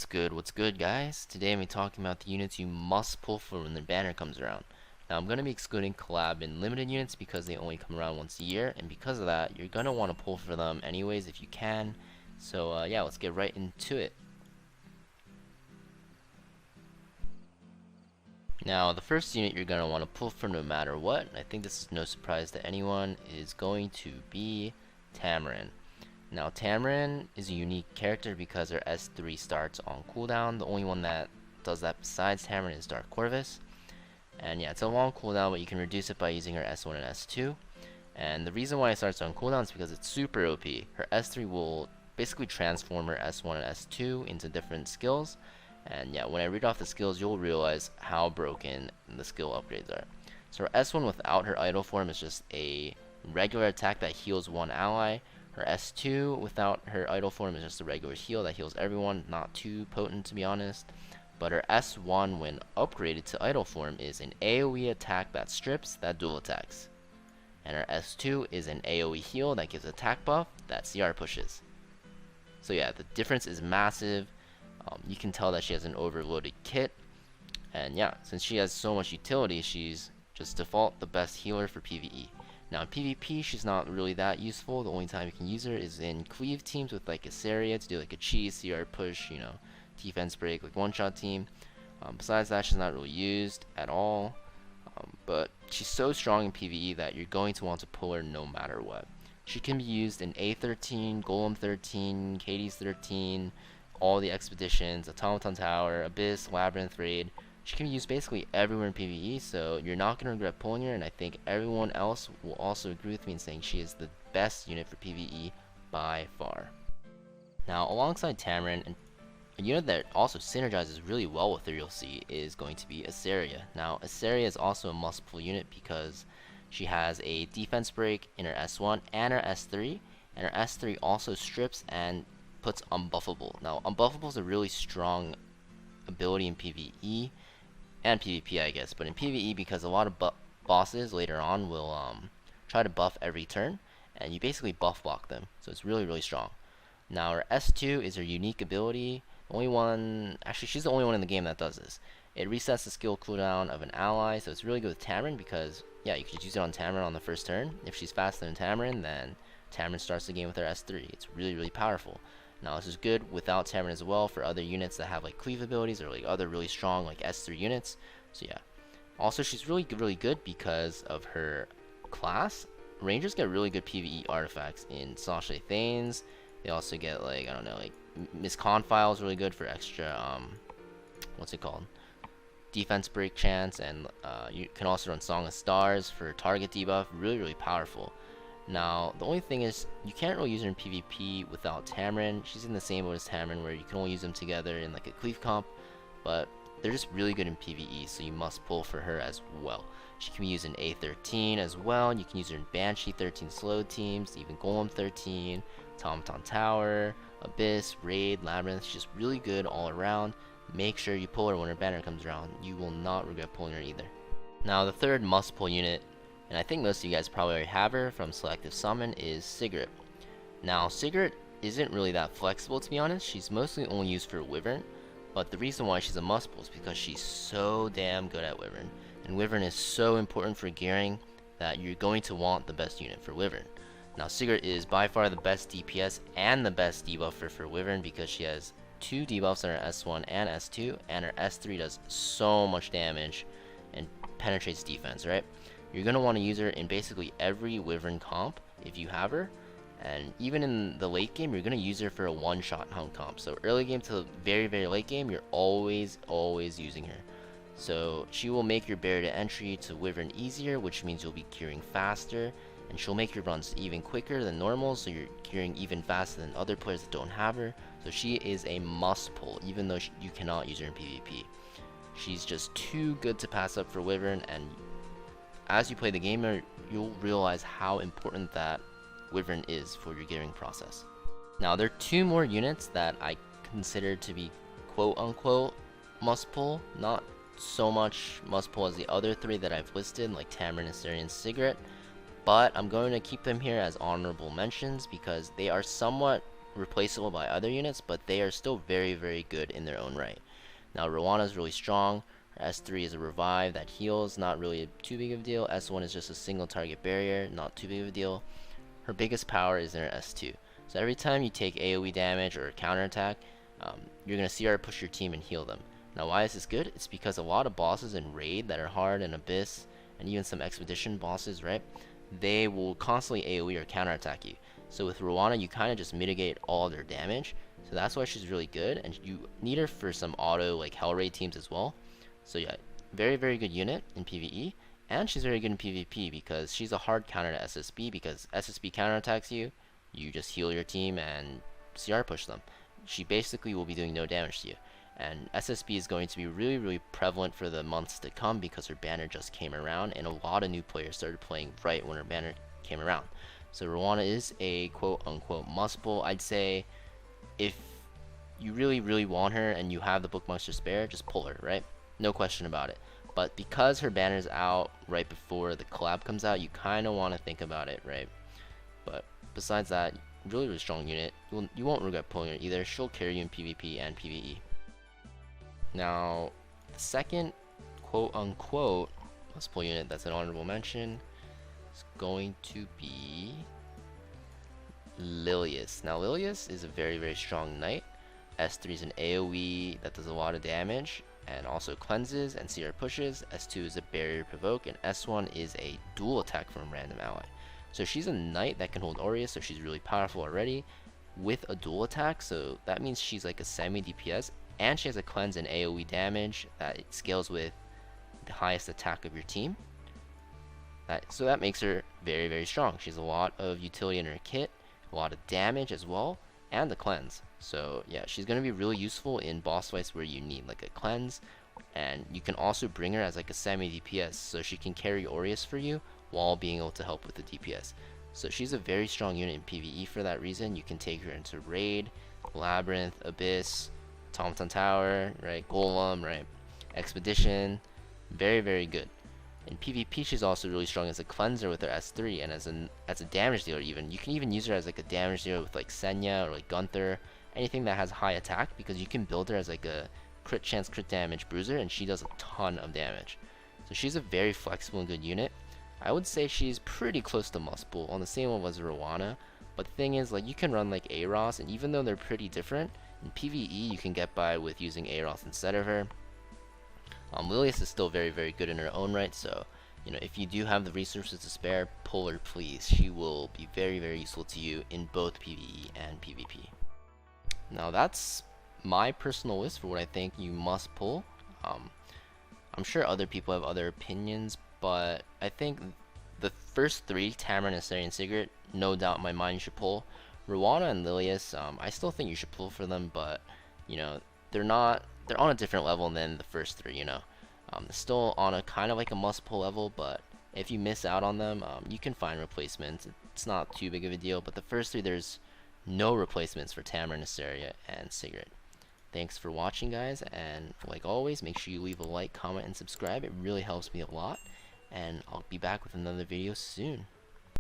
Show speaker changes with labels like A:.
A: What's good, guys? Today I'm talking about the units you must pull for when the banner comes around. Now, I'm going to be excluding collab and limited units because they only come around once a year, and because of that, you're going to want to pull for them anyways if you can. So, yeah, let's get right into it. Now, the first unit you're going to want to pull for no matter what, and I think this is no surprise to anyone, is going to be Tamarinne. Now, Tamarinne is a unique character because her S3 starts on cooldown. The only one that does that besides Tamarinne is Dark Corvus. And yeah, it's a long cooldown, but you can reduce it by using her S1 and S2. And the reason why it starts on cooldown is because it's super OP. Her S3 will basically transform her S1 and S2 into different skills. And yeah, when I read off the skills, you'll realize how broken the skill upgrades are. So her S1 without her idle form is just a regular attack that heals one ally. Her S2 without her idle form is just a regular heal that heals everyone, not too potent to be honest. But her S1 when upgraded to idle form is an AoE attack that strips, that dual attacks. And her S2 is an AoE heal that gives attack buff that CR pushes. So yeah, the difference is massive. You can tell that she has an overloaded kit. And yeah, since she has so much utility, she's just default the best healer for PvE. Now in PvP, she's not really that useful. The only time you can use her is in cleave teams with like Iseria to do like a cheese, CR push, you know, defense break, like one-shot team. Besides that, she's not really used at all. But she's so strong in PvE that you're going to want to pull her no matter what. She can be used in A13, Golem 13, Katie's 13, all the expeditions, Automaton Tower, Abyss, Labryinth raid. She can be used basically everywhere in PvE, so you're not going to regret pulling her, and I think everyone else will also agree with me in saying she is the best unit for PvE by far. Now, alongside Tamarinne, and a unit that also synergizes really well with her, you'll see, is going to be Iseria. Now, Iseria is also a must-pull unit because she has a defense break in her S1 and her S3, and her S3 also strips and puts unbuffable. Now, unbuffable is a really strong ability in PvE and PvP, I guess, but in PvE, because a lot of bosses later on will try to buff every turn, and you basically buff block them, so it's really strong. Now her S2 is her unique ability. Only one, actually she's the only one in the game that does this. It resets the skill cooldown of an ally, so it's really good with Tamarinne because, yeah, you could use it on Tamarinne on the first turn. If she's faster than Tamarinne, then Tamarinne starts the game with her S3. It's really powerful. Now this is good without Tamarinne as well for other units that have like cleave abilities or like other really strong like S3 units. So yeah. Also, she's really good because of her class. Rangers get really good PvE artifacts in Sasha Thanes. They also get like, I don't know, like Miss Confile is really good for extra what's it called? Defense break chance, and you can also run Song of Stars for target debuff. Really powerful. Now, the only thing is, you can't really use her in PvP without Tamarinne. She's in the same boat as Tamarinne, where you can only use them together in like a cleave comp, but they're just really good in PvE, so you must pull for her as well. She can be used in A13 as well. You can use her in Banshee 13 slow teams, even Golem 13, Automaton Tower, Abyss, Raid, Labryinth. She's just really good all around. Make sure you pull her when her banner comes around. You will not regret pulling her either. Now, the third must pull unit, and I think most of you guys probably already have her from Selective Summon, is Sigret. Now, Sigret isn't really that flexible, to be honest. She's mostly only used for Wyvern, but the reason why she's a must pull is because she's so damn good at Wyvern. And Wyvern is so important for gearing that you're going to want the best unit for Wyvern. Now, Sigret is by far the best DPS and the best debuffer for Wyvern because she has 2 debuffs on her S1 and S2, and her S3 does so much damage and penetrates defense, right? You're going to want to use her in basically every Wyvern comp if you have her, and even in the late game, you're going to use her for a one-shot hunt comp. So early game to very late game, you're always using her. So she will make your barrier to entry to Wyvern easier, which means you'll be curing faster, and she'll make your runs even quicker than normal, so you're curing even faster than other players that don't have her. So she is a must pull, even though you cannot use her in PvP. She's just too good to pass up for Wyvern, and as you play the game, you'll realize how important that Wyvern is for your gearing process. Now, there are 2 more units that I consider to be quote-unquote must pull, not so much must pull as the other 3 that I've listed, like Tamarinne, Iseria, and Sigret, but I'm going to keep them here as honorable mentions because they are somewhat replaceable by other units, but they are still very, very good in their own right. Now, Roana is really strong. Her S3 is a revive that heals, not really too big of a deal. S1 is just a single target barrier, not too big of a deal. Her biggest power is in her S2. So every time you take AoE damage or counterattack, you're going to see her push your team and heal them. Now, why is this good? It's because a lot of bosses in Raid that are hard, and Abyss, and even some Expedition bosses, right? They will constantly AoE or counterattack you. So with Roana, you kind of just mitigate all their damage. So that's why she's really good, and you need her for some auto like Hell Raid teams as well. So yeah, very, very good unit in PvE, and she's very good in PvP because she's a hard counter to SSB, because SSB counterattacks you, you just heal your team and CR push them. She basically will be doing no damage to you. And SSB is going to be really, really prevalent for the months to come because her banner just came around, and a lot of new players started playing right when her banner came around. So Roana is a quote-unquote must pull. I'd say if you really, really want her and you have the bookmarks to spare, just pull her, right? No question about it. But because her banner's out right before the collab comes out, you kind of want to think about it, right? But besides that, really, really strong unit. You won't regret pulling her either. She'll carry you in PvP and PvE. Now, the second quote-unquote must pull unit that's an honorable mention is going to be Lilias. Now, Lilias is a very, very strong knight. S3 is an AoE that does a lot of damage and also cleanses and CR pushes. S2 is a barrier provoke, and S1 is a dual attack from a random ally. So she's a knight that can hold Aureus, so she's really powerful already with a dual attack. So that means she's like a semi DPS, and she has a cleanse and AoE damage that it scales with the highest attack of your team. So that makes her very, very strong. She has a lot of utility in her kit, a lot of damage as well, and the cleanse. So yeah, she's going to be really useful in boss fights where you need like a cleanse, and you can also bring her as like a semi DPS, so she can carry Aureus for you while being able to help with the DPS. So she's a very strong unit in PvE for that reason. You can take her into Raid, Labryinth, Abyss, Automaton Tower, right, Golem, right, Expedition. Very, very good. In PvP, she's also really strong as a cleanser with her S3, and as a damage dealer even. You can even use her as like a damage dealer with like Senya or like Gunther, anything that has high attack, because you can build her as like a crit chance, crit damage bruiser, and she does a ton of damage. So she's a very flexible and good unit. I would say she's pretty close to must pull, on the same level as Roana. But the thing is, like, you can run like Aros, and even though they're pretty different, in PvE you can get by with using Aros instead of her. Lilias is still very, very good in her own right, so you know, if you do have the resources to spare, pull her please. She will be very, very useful to you in both PvE and PvP. Now that's my personal list for what I think you must pull. I'm sure other people have other opinions, but I think the first three, Tamarinne, Iseria, and Sigret, no doubt in my mind you should pull. Roana and Lilias, I still think you should pull for them, but you know, they're on a different level than the first three, you know. They're still on a kind of like a must pull level, but if you miss out on them, you can find replacements. It's not too big of a deal, but the first three, there's no replacements for Tamarinne, Iseria, and Sigret. Thanks for watching, guys, and like always, make sure you leave a like, comment, and subscribe. It really helps me a lot, and I'll be back with another video soon.